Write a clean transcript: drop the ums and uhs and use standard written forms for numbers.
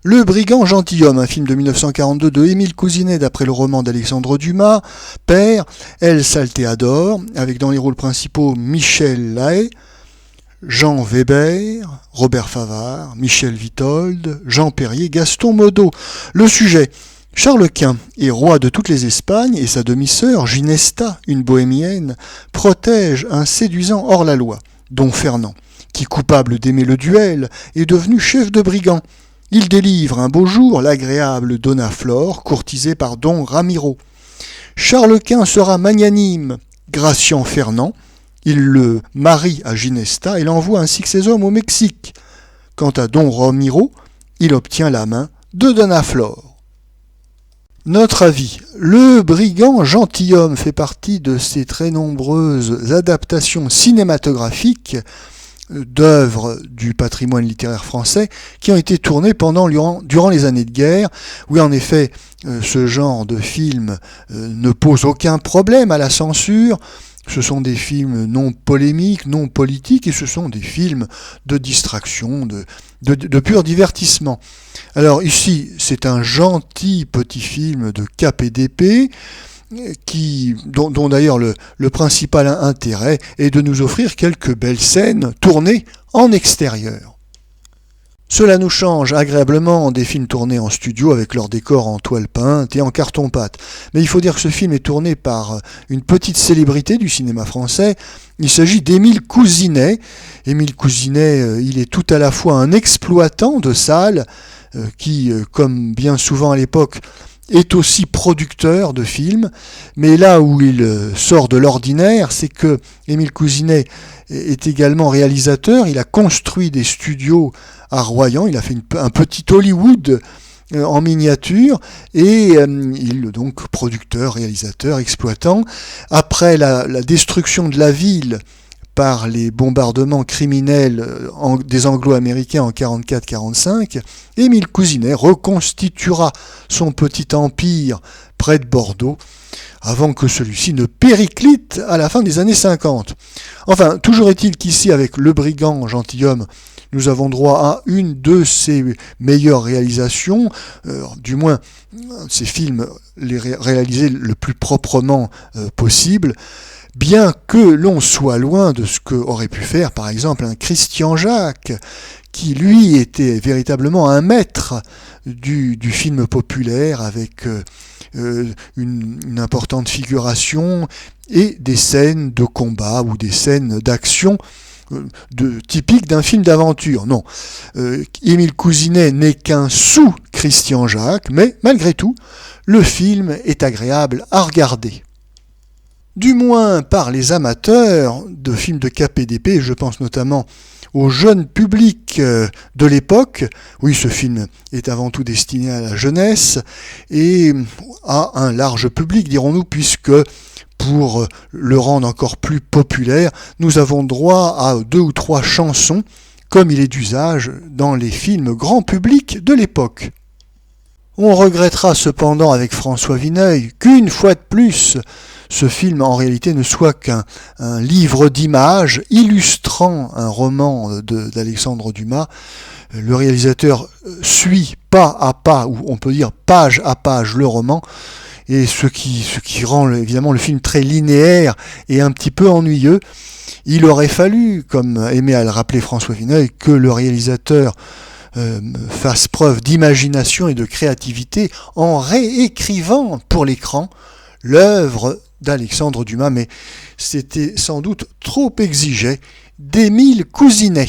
Le brigand gentilhomme, un film de 1942 de Émile Cousinet d'après le roman d'Alexandre Dumas, Père, El Salteador, avec dans les rôles principaux Michel Lahaye, Jean Weber, Robert Favard, Michel Vitold, Jean Perrier, Gaston Modo. Le sujet: Charles Quint est roi de toutes les Espagnes et sa demi-sœur, Ginesta, une bohémienne, protège un séduisant hors-la-loi, Don Fernand, qui, coupable d'aimer le duel, est devenu chef de brigand. Il délivre un beau jour l'agréable Donna Flor, courtisée par Don Ramiro. Charles Quint sera magnanime, graciant Fernand. Il le marie à Ginesta et l'envoie ainsi que ses hommes au Mexique. Quant à Don Ramiro, il obtient la main de Donna Flor. Notre avis: Le brigand gentilhomme fait partie de ces très nombreuses adaptations cinématographiques d'œuvres du patrimoine littéraire français qui ont été tournées durant les années de guerre. Oui, en effet, ce genre de film ne pose aucun problème à la censure. Ce sont des films non polémiques, non politiques, et ce sont des films de distraction, de pur divertissement. Alors ici, c'est un gentil petit film de cap et d'épée, dont d'ailleurs le principal intérêt est de nous offrir quelques belles scènes tournées en extérieur. Cela nous change agréablement des films tournés en studio avec leurs décors en toile peinte et en carton-pâte. Mais il faut dire que ce film est tourné par une petite célébrité du cinéma français. Il s'agit d'Émile Cousinet. Émile Cousinet, il est tout à la fois un exploitant de salles qui, comme bien souvent à l'époque, est aussi producteur de films, mais là où il sort de l'ordinaire, c'est que Émile Cousinet est également réalisateur. Il a construit des studios à Royan, il a fait un petit Hollywood en miniature, et il est donc producteur, réalisateur, exploitant. Après la destruction de la ville par les bombardements criminels des Anglo-Américains en 1944-1945, Émile Cousinet reconstituera son petit empire près de Bordeaux, avant que celui-ci ne périclite à la fin des années 50. Enfin, toujours est-il qu'ici, avec Le brigand gentilhomme, nous avons droit à une de ses meilleures réalisations, du moins ces films les réalisés le plus proprement possible, bien que l'on soit loin de ce qu'aurait pu faire par exemple un Christian Jacques, qui lui était véritablement un maître du film populaire, avec une importante figuration et des scènes de combat ou des scènes d'action typiques d'un film d'aventure. Non, Émile Cousinet n'est qu'un sous-Christian Jacques, mais malgré tout, le film est agréable à regarder. Du moins par les amateurs de films de cap et d'épée, je pense notamment au jeune public de l'époque. Oui, ce film est avant tout destiné à la jeunesse et à un large public, dirons-nous, puisque pour le rendre encore plus populaire, nous avons droit à 2 ou 3 chansons, comme il est d'usage dans les films grand public de l'époque. On regrettera cependant avec François Vineuil qu'une fois de plus, ce film en réalité ne soit qu'un livre d'images illustrant un roman d'Alexandre Dumas. Le réalisateur suit pas à pas, ou on peut dire page à page, le roman, et ce qui rend évidemment le film très linéaire et un petit peu ennuyeux. Il aurait fallu, comme aimait à le rappeler François Vineuil, que le réalisateur fasse preuve d'imagination et de créativité en réécrivant pour l'écran l'œuvre d'Alexandre Dumas, mais c'était sans doute trop exigé d'Émile Cousinet.